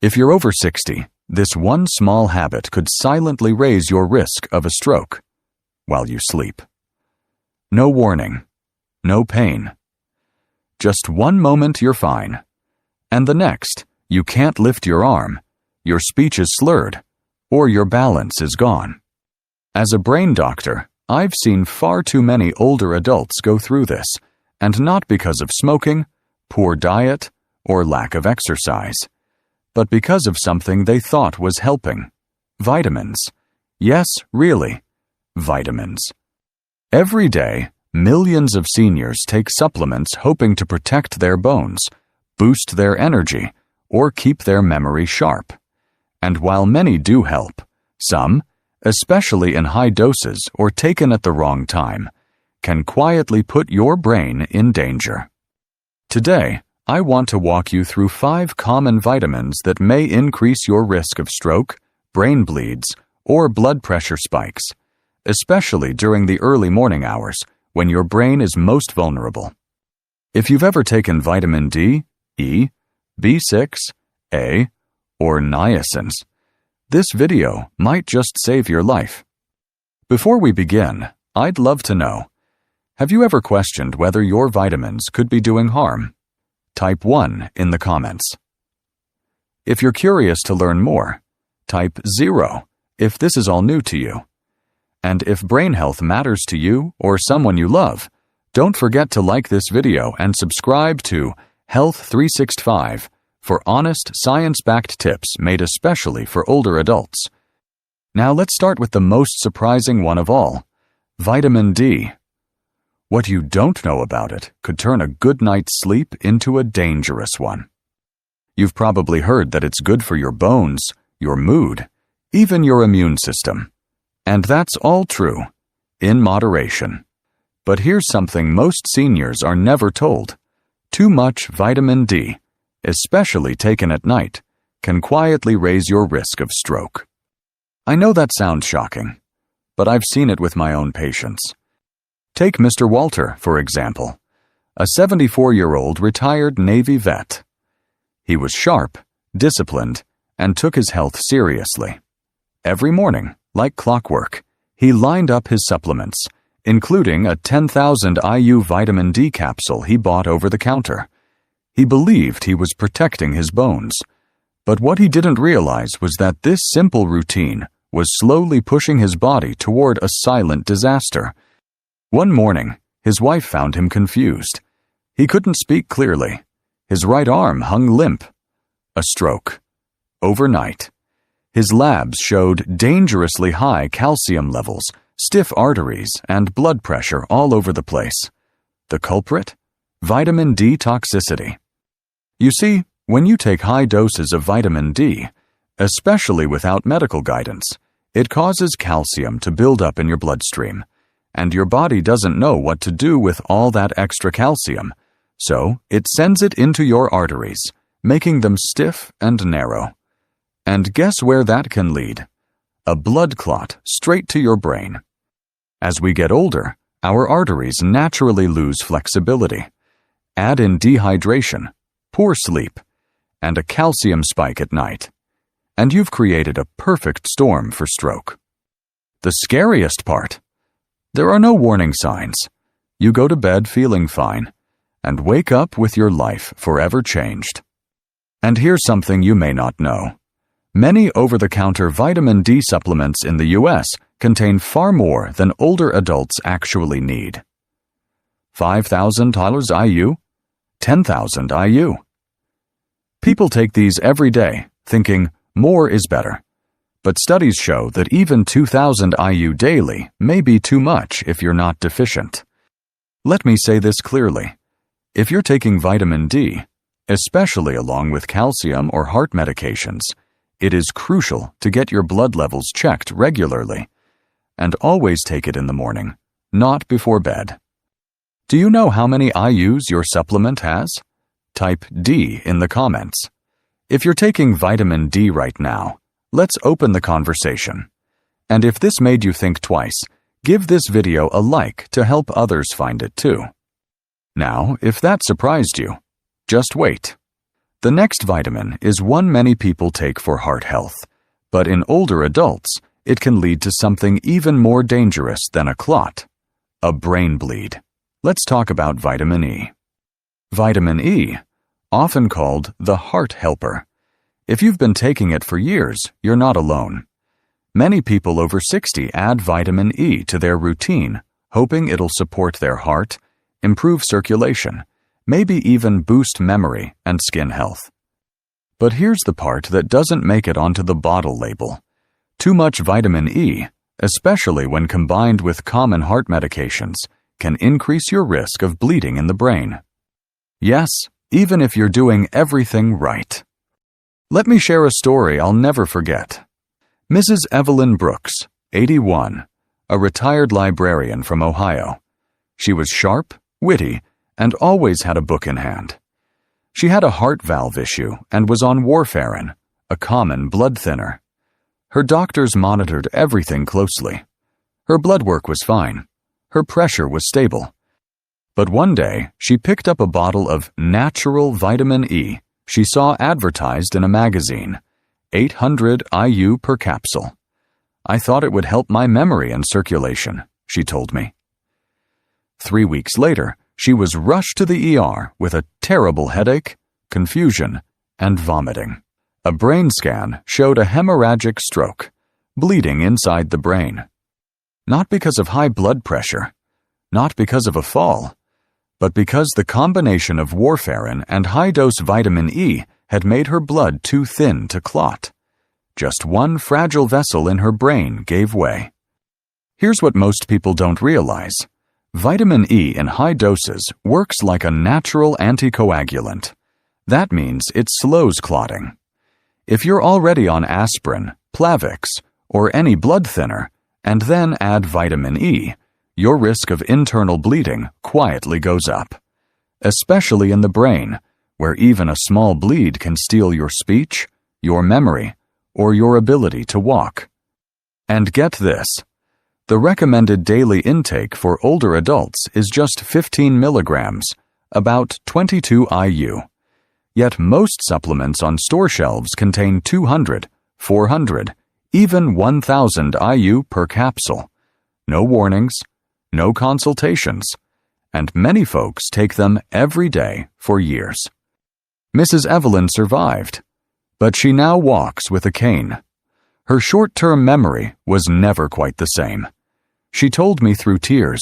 If you're over 60, this one small habit could silently raise your risk of a stroke while you sleep. No warning, no pain. Just one moment you're fine, and the next you can't lift your arm, your speech is slurred, or your balance is gone. As a brain doctor, I've seen far too many older adults go through this, and not because of smoking, poor diet, or lack of exercise, but because of something they thought was helping. Vitamins. Yes, really, vitamins. Every day, millions of seniors take supplements hoping to protect their bones, boost their energy, or keep their memory sharp. And while many do help, some, especially in high doses or taken at the wrong time, can quietly put your brain in danger. Today, I want to walk you through 5 common vitamins that may increase your risk of stroke, brain bleeds, or blood pressure spikes, especially during the early morning hours when your brain is most vulnerable. If you've ever taken vitamin D, E, B6, A, or niacin, this video might just save your life. Before we begin, I'd love to know, have you ever questioned whether your vitamins could be doing harm? Type 1 in the comments. If you're curious to learn more, type 0 if this is all new to you. And if brain health matters to you or someone you love, don't forget to like this video and subscribe to Health 365 for honest, science-backed tips made especially for older adults. Now let's start with the most surprising one of all, vitamin D. What you don't know about it could turn a good night's sleep into a dangerous one. You've probably heard that it's good for your bones, your mood, even your immune system. And that's all true, in moderation. But here's something most seniors are never told. Too much vitamin D, especially taken at night, can quietly raise your risk of stroke. I know that sounds shocking, but I've seen it with my own patients. Take Mr. Walter, for example, a 74-year-old retired Navy vet. He was sharp, disciplined, and took his health seriously. Every morning, like clockwork, he lined up his supplements, including a 10,000 IU vitamin D capsule he bought over the counter. He believed he was protecting his bones, but what he didn't realize was that this simple routine was slowly pushing his body toward a silent disaster. One morning, his wife found him confused. He couldn't speak clearly. His right arm hung limp. A stroke. Overnight. His labs showed dangerously high calcium levels, stiff arteries, and blood pressure all over the place. The culprit? Vitamin D toxicity. You see, when you take high doses of vitamin D, especially without medical guidance, it causes calcium to build up in your bloodstream, and your body doesn't know what to do with all that extra calcium, so it sends it into your arteries, making them stiff and narrow. And guess where that can lead? A blood clot straight to your brain. As we get older, our arteries naturally lose flexibility. Add in dehydration, poor sleep, and a calcium spike at night, and you've created a perfect storm for stroke. The scariest part? There are no warning signs. You go to bed feeling fine, and wake up with your life forever changed. And here's something you may not know. Many over-the-counter vitamin D supplements in the U.S. contain far more than older adults actually need. 5,000 IU, 10,000 IU. People take these every day, thinking more is better. But studies show that even 2,000 IU daily may be too much if you're not deficient. Let me say this clearly. If you're taking vitamin D, especially along with calcium or heart medications, it is crucial to get your blood levels checked regularly, and always take it in the morning, not before bed. Do you know how many IUs your supplement has? Type D in the comments. If you're taking vitamin D right now, let's open the conversation. And if this made you think twice, give this video a like to help others find it too. Now, if that surprised you, just wait. The next vitamin is one many people take for heart health, but in older adults, it can lead to something even more dangerous than a clot: a brain bleed. Let's talk about vitamin E. Vitamin E, often called the heart helper. If you've been taking it for years, you're not alone. Many people over 60 add vitamin E to their routine, hoping it'll support their heart, improve circulation, maybe even boost memory and skin health. But here's the part that doesn't make it onto the bottle label. Too much vitamin E, especially when combined with common heart medications, can increase your risk of bleeding in the brain. Yes, even if you're doing everything right. Let me share a story I'll never forget. Mrs. Evelyn Brooks, 81, a retired librarian from Ohio. She was sharp, witty, and always had a book in hand. She had a heart valve issue and was on warfarin, a common blood thinner. Her doctors monitored everything closely. Her blood work was fine. Her pressure was stable. But one day, she picked up a bottle of natural vitamin E she saw advertised in a magazine, 800 IU per capsule. "I thought it would help my memory and circulation," she told me. 3 weeks later, she was rushed to the ER with a terrible headache, confusion, and vomiting. A brain scan showed a hemorrhagic stroke, bleeding inside the brain. Not because of high blood pressure, not because of a fall, but because the combination of warfarin and high-dose vitamin E had made her blood too thin to clot. Just one fragile vessel in her brain gave way. Here's what most people don't realize. Vitamin E in high doses works like a natural anticoagulant. That means it slows clotting. If you're already on aspirin, Plavix, or any blood thinner, and then add vitamin E, your risk of internal bleeding quietly goes up, especially in the brain, where even a small bleed can steal your speech, your memory, or your ability to walk. And get this, the recommended daily intake for older adults is just 15 milligrams, about 22 IU. Yet most supplements on store shelves contain 200, 400, even 1,000 IU per capsule. No warnings, no consultations, and many folks take them every day for years. Mrs. Evelyn survived, but she now walks with a cane. Her short-term memory was never quite the same. She told me through tears,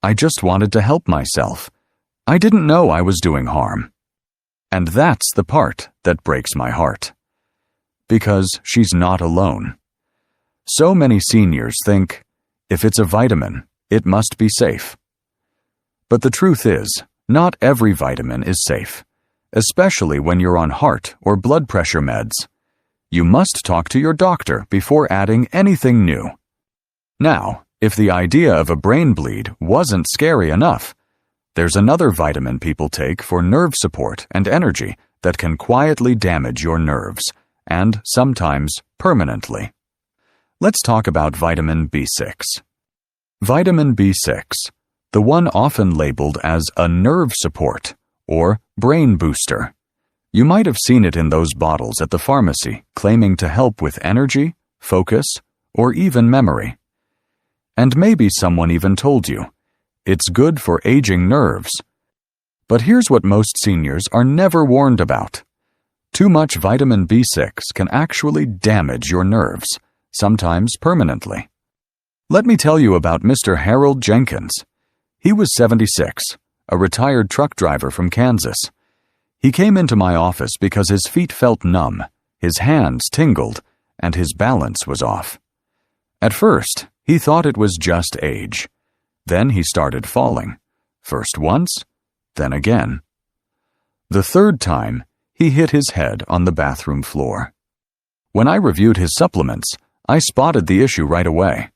"I just wanted to help myself. I didn't know I was doing harm." And that's the part that breaks my heart. Because she's not alone. So many seniors think, if it's a vitamin, it must be safe. But the truth is, not every vitamin is safe, especially when you're on heart or blood pressure meds. You must talk to your doctor before adding anything new. Now, if the idea of a brain bleed wasn't scary enough, there's another vitamin people take for nerve support and energy that can quietly damage your nerves, and sometimes permanently. Let's talk about vitamin B6. Vitamin B6, the one often labeled as a nerve support or brain booster. You might have seen it in those bottles at the pharmacy claiming to help with energy, focus, or even memory. And maybe someone even told you, it's good for aging nerves. But here's what most seniors are never warned about. Too much vitamin B6 can actually damage your nerves, sometimes permanently. Let me tell you about Mr. Harold Jenkins. He was 76, a retired truck driver from Kansas. He came into my office because his feet felt numb, his hands tingled, and his balance was off. At first, he thought it was just age. Then he started falling, first once, then again. The third time, he hit his head on the bathroom floor. When I reviewed his supplements, I spotted the issue right away.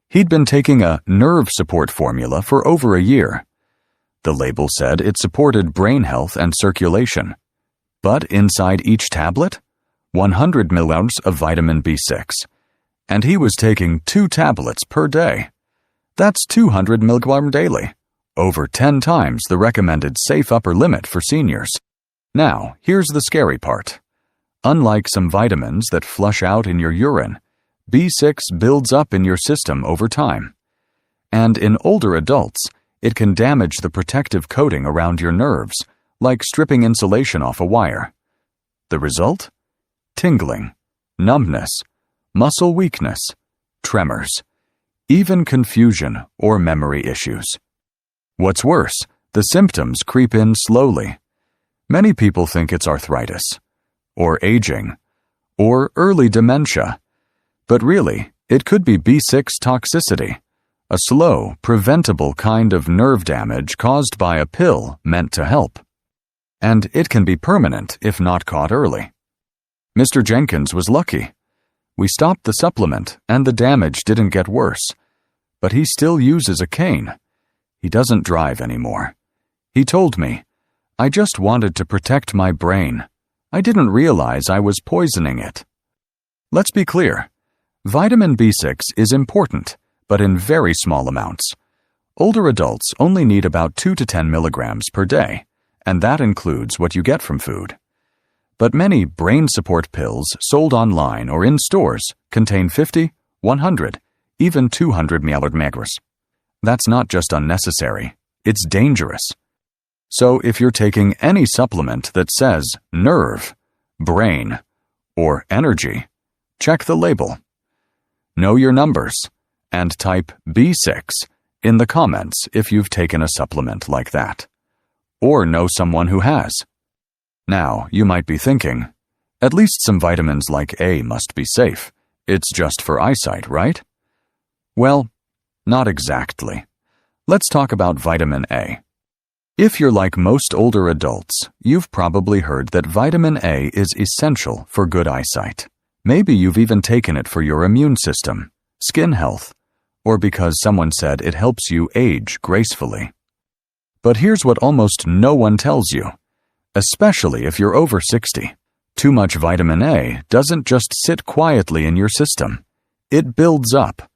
He'd been taking a nerve support formula for over a year. The label said it supported brain health and circulation. But inside each tablet, 100 milligrams of vitamin B6. And he was taking 2 tablets per day. That's 200 milligrams daily, over 10 times the recommended safe upper limit for seniors. Now, here's the scary part. Unlike some vitamins that flush out in your urine, B6 builds up in your system over time. And in older adults, it can damage the protective coating around your nerves, like stripping insulation off a wire. The result? Tingling, numbness, muscle weakness, tremors, even confusion or memory issues. What's worse, the symptoms creep in slowly. Many people think it's arthritis, or aging, or early dementia. But really, it could be B6 toxicity, a slow, preventable kind of nerve damage caused by a pill meant to help. And it can be permanent if not caught early. Mr. Jenkins was lucky. We stopped the supplement and the damage didn't get worse, but he still uses a cane. He doesn't drive anymore. He told me, "I just wanted to protect my brain. I didn't realize I was poisoning it." Let's be clear. Vitamin B6 is important, but in very small amounts. Older adults only need about 2 to 10 milligrams per day, and that includes what you get from food. But many brain support pills sold online or in stores contain 50, 100, even 200 milligrams. That's not just unnecessary, it's dangerous. So if you're taking any supplement that says nerve, brain, or energy, check the label. Know your numbers, and type B6 in the comments if you've taken a supplement like that, or know someone who has. Now, you might be thinking, at least some vitamins like A must be safe. It's just for eyesight, right? Well, not exactly. Let's talk about vitamin A. If you're like most older adults, you've probably heard that vitamin A is essential for good eyesight. Maybe you've even taken it for your immune system, skin health, or because someone said it helps you age gracefully. But here's what almost no one tells you, especially if you're over 60. Too much vitamin A doesn't just sit quietly in your system. It builds up.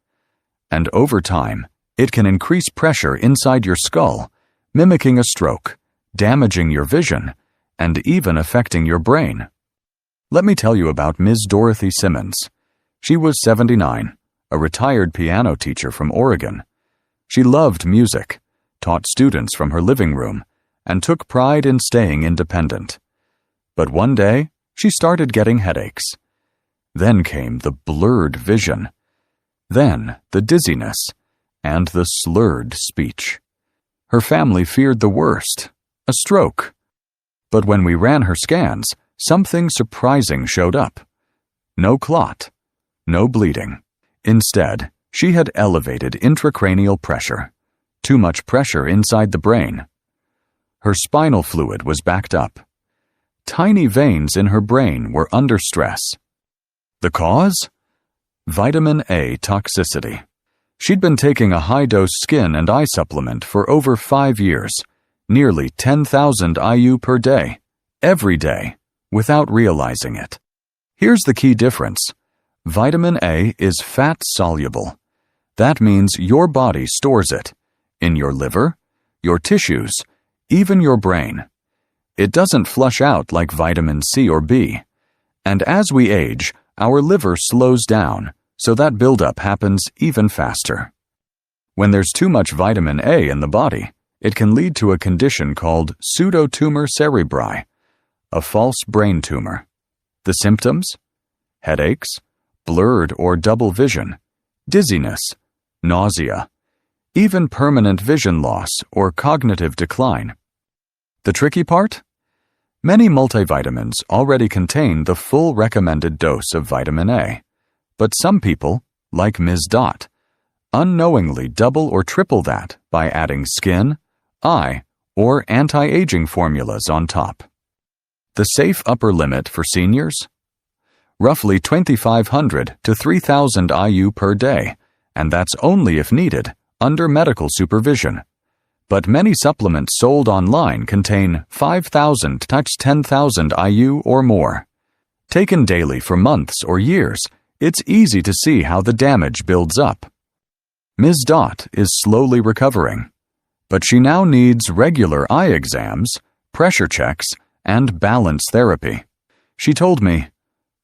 And over time, it can increase pressure inside your skull, mimicking a stroke, damaging your vision, and even affecting your brain. Let me tell you about Ms. Dorothy Simmons. She was 79, a retired piano teacher from Oregon. She loved music, taught students from her living room, and took pride in staying independent. But one day, she started getting headaches. Then came the blurred vision. Then the dizziness, and the slurred speech. Her family feared the worst, a stroke. But when we ran her scans, something surprising showed up. No clot, no bleeding. Instead, she had elevated intracranial pressure, too much pressure inside the brain. Her spinal fluid was backed up. Tiny veins in her brain were under stress. The cause? Vitamin A toxicity. She'd been taking a high-dose skin and eye supplement for over 5 years, nearly 10,000 IU per day, every day, without realizing it. Here's the key difference. Vitamin A is fat-soluble. That means your body stores it, in your liver, your tissues, even your brain. It doesn't flush out like vitamin C or B. And as we age, our liver slows down, so that buildup happens even faster. When there's too much vitamin A in the body, it can lead to a condition called pseudotumor cerebri, a false brain tumor. The symptoms? Headaches, blurred or double vision, dizziness, nausea, even permanent vision loss or cognitive decline. The tricky part? Many multivitamins already contain the full recommended dose of vitamin A, but some people, like Ms. Dot, unknowingly double or triple that by adding skin, eye, or anti-aging formulas on top. The safe upper limit for seniors? Roughly 2,500 to 3,000 IU per day, and that's only if needed, under medical supervision. But many supplements sold online contain 5,000 to 10,000 IU or more. Taken daily for months or years, it's easy to see how the damage builds up. Ms. Dot is slowly recovering, but she now needs regular eye exams, pressure checks, and balance therapy. She told me,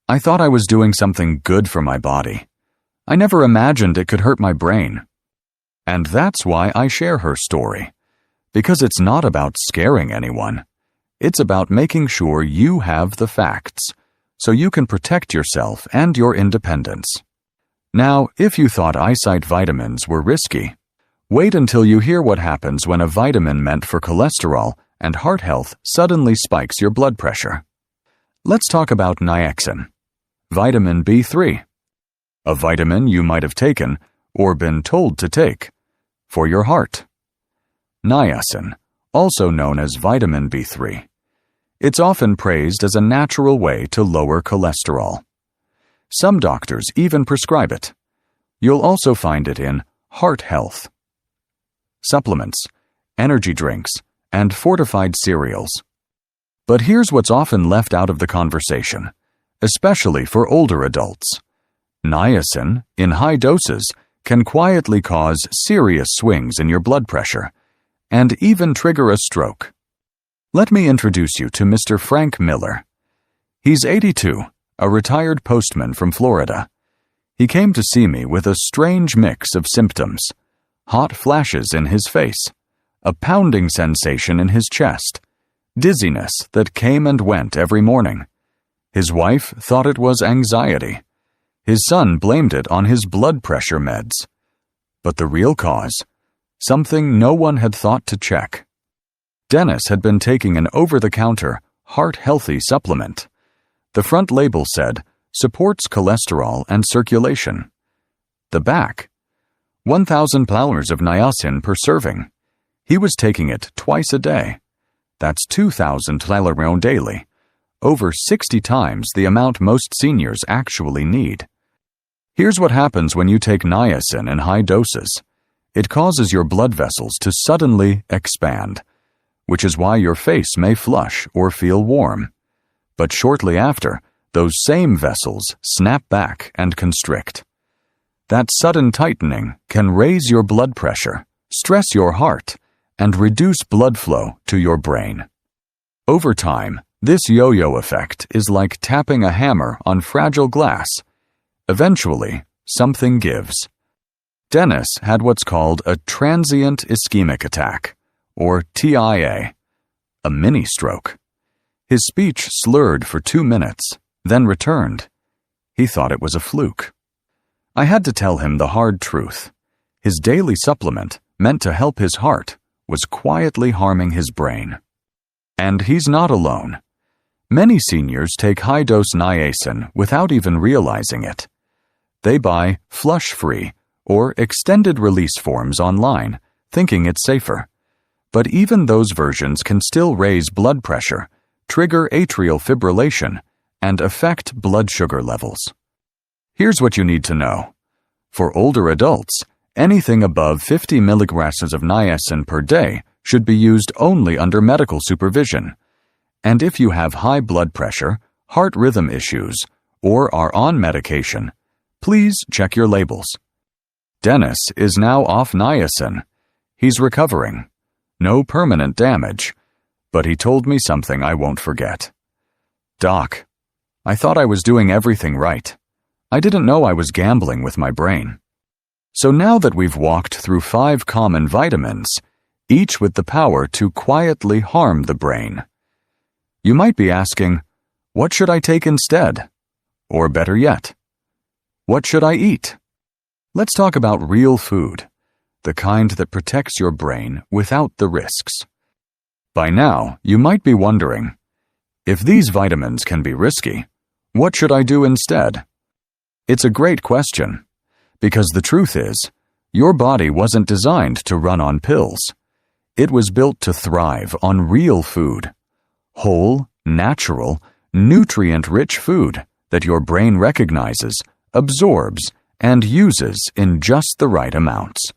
"I thought I was doing something good for my body. I never imagined it could hurt my brain." And that's why I share her story. Because it's not about scaring anyone. It's about making sure you have the facts, so you can protect yourself and your independence. Now, if you thought eyesight vitamins were risky, wait until you hear what happens when a vitamin meant for cholesterol and heart health suddenly spikes your blood pressure. Let's talk about niacin, vitamin B3, a vitamin you might have taken or been told to take for your heart. Niacin, also known as vitamin B3. It's often praised as a natural way to lower cholesterol. Some doctors even prescribe it. You'll also find it in heart health supplements, energy drinks, and fortified cereals. But here's what's often left out of the conversation, especially for older adults. Niacin, in high doses, can quietly cause serious swings in your blood pressure and even trigger a stroke. Let me introduce you to Mr. Frank Miller. He's 82, a retired postman from Florida. He came to see me with a strange mix of symptoms: hot flashes in his face, a pounding sensation in his chest, dizziness that came and went every morning. His wife thought it was anxiety. His son blamed it on his blood pressure meds. But the real cause? Something no one had thought to check. Dennis had been taking an over-the-counter, heart-healthy supplement. The front label said, supports cholesterol and circulation. The back, 1,000 plowers of niacin per serving. He was taking it twice a day. That's 2,000 plowers daily, over 60 times the amount most seniors actually need. Here's what happens when you take niacin in high doses. It causes your blood vessels to suddenly expand, which is why your face may flush or feel warm. But shortly after, those same vessels snap back and constrict. That sudden tightening can raise your blood pressure, stress your heart, and reduce blood flow to your brain. Over time, this yo-yo effect is like tapping a hammer on fragile glass. Eventually, something gives. Dennis had what's called a transient ischemic attack, or TIA, a mini-stroke. His speech slurred for 2 minutes, then returned. He thought it was a fluke. I had to tell him the hard truth. His daily supplement, meant to help his heart, was quietly harming his brain. And he's not alone. Many seniors take high-dose niacin without even realizing it. They buy flush-free or extended-release forms online, thinking it's safer. But even those versions can still raise blood pressure, trigger atrial fibrillation, and affect blood sugar levels. Here's what you need to know. For older adults, anything above 50 milligrams of niacin per day should be used only under medical supervision. And if you have high blood pressure, heart rhythm issues, or are on medication, please check your labels. Dennis is now off niacin. He's recovering. No permanent damage, but he told me something I won't forget. "Doc, I thought I was doing everything right. I didn't know I was gambling with my brain." So now that we've walked through 5 common vitamins, each with the power to quietly harm the brain, you might be asking, what should I take instead? Or better yet, what should I eat? Let's talk about real food, the kind that protects your brain without the risks. By now, you might be wondering, if these vitamins can be risky, what should I do instead? It's a great question, because the truth is, your body wasn't designed to run on pills. It was built to thrive on real food, whole, natural, nutrient-rich food that your brain recognizes, absorbs, and uses in just the right amounts.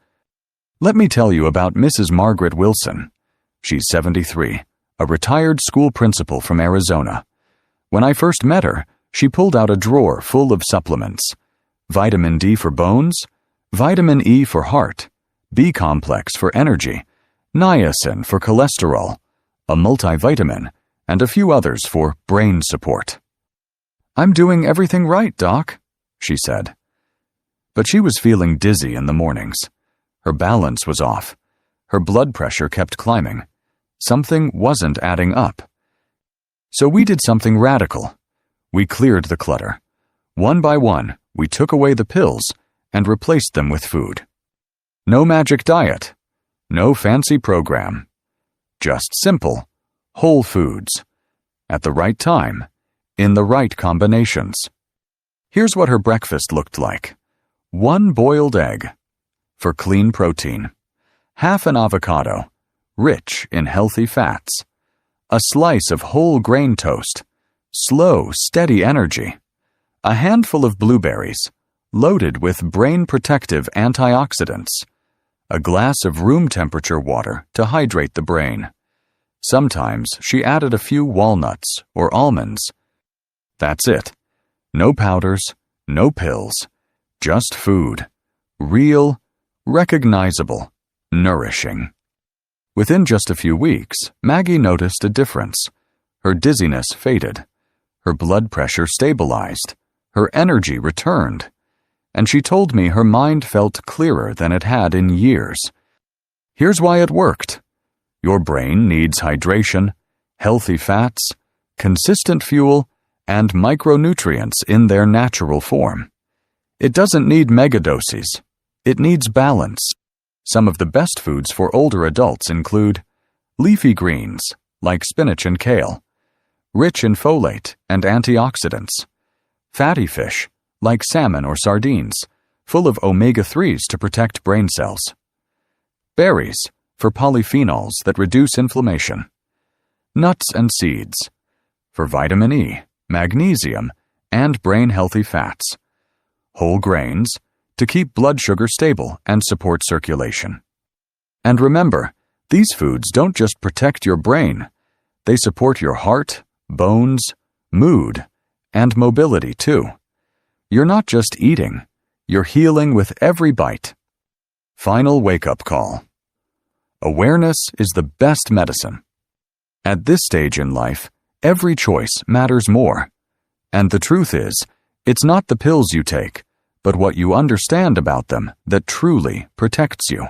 Let me tell you about Mrs. Margaret Wilson. She's 73, a retired school principal from Arizona. When I first met her, she pulled out a drawer full of supplements: vitamin D for bones, vitamin E for heart, B-complex for energy, niacin for cholesterol, a multivitamin, and a few others for brain support. "I'm doing everything right, Doc," she said. But she was feeling dizzy in the mornings. Her balance was off. Her blood pressure kept climbing. Something wasn't adding up. So we did something radical. We cleared the clutter. One by one, we took away the pills and replaced them with food. No magic diet. No fancy program. Just simple, whole foods. At the right time, in the right combinations. Here's what her breakfast looked like. 1 boiled egg, for clean protein. Half an avocado, rich in healthy fats. A slice of whole grain toast, slow, steady energy. A handful of blueberries, loaded with brain-protective antioxidants. A glass of room-temperature water to hydrate the brain. Sometimes she added a few walnuts or almonds. That's it. No powders, no pills, just food. Real, recognizable, nourishing. Within just a few weeks, Maggie noticed a difference. Her dizziness faded. Her blood pressure stabilized. Her energy returned. And she told me her mind felt clearer than it had in years. Here's why it worked. Your brain needs hydration, healthy fats, consistent fuel, and micronutrients in their natural form. It doesn't need megadoses. It needs balance. Some of the best foods for older adults include leafy greens, like spinach and kale, rich in folate and antioxidants, fatty fish, like salmon or sardines, full of omega-3s to protect brain cells, berries, for polyphenols that reduce inflammation, nuts and seeds, for vitamin E, magnesium, and brain-healthy fats, whole grains, to keep blood sugar stable and support circulation. And remember, these foods don't just protect your brain, they support your heart, bones, mood, and mobility too. You're not just eating, you're healing with every bite. Final wake-up call. Awareness is the best medicine. At this stage in life, every choice matters more. And the truth is, it's not the pills you take, but what you understand about them that truly protects you.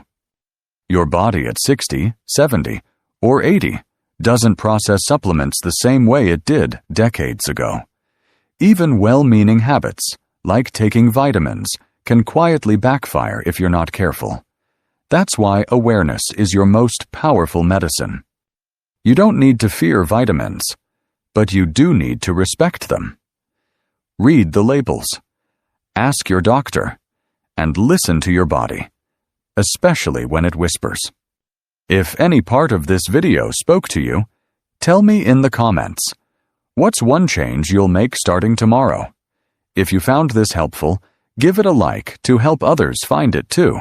Your body at 60, 70, or 80 doesn't process supplements the same way it did decades ago. Even well-meaning habits, like taking vitamins, can quietly backfire if you're not careful. That's why awareness is your most powerful medicine. You don't need to fear vitamins, but you do need to respect them. Read the labels. Ask your doctor, and listen to your body, especially when it whispers. If any part of this video spoke to you, tell me in the comments. What's one change you'll make starting tomorrow? If you found this helpful, give it a like to help others find it too.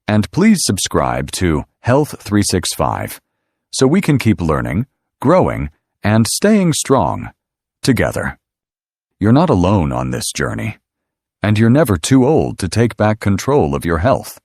And please subscribe to Health 365 so we can keep learning, growing, and staying strong together. You're not alone on this journey. And you're never too old to take back control of your health.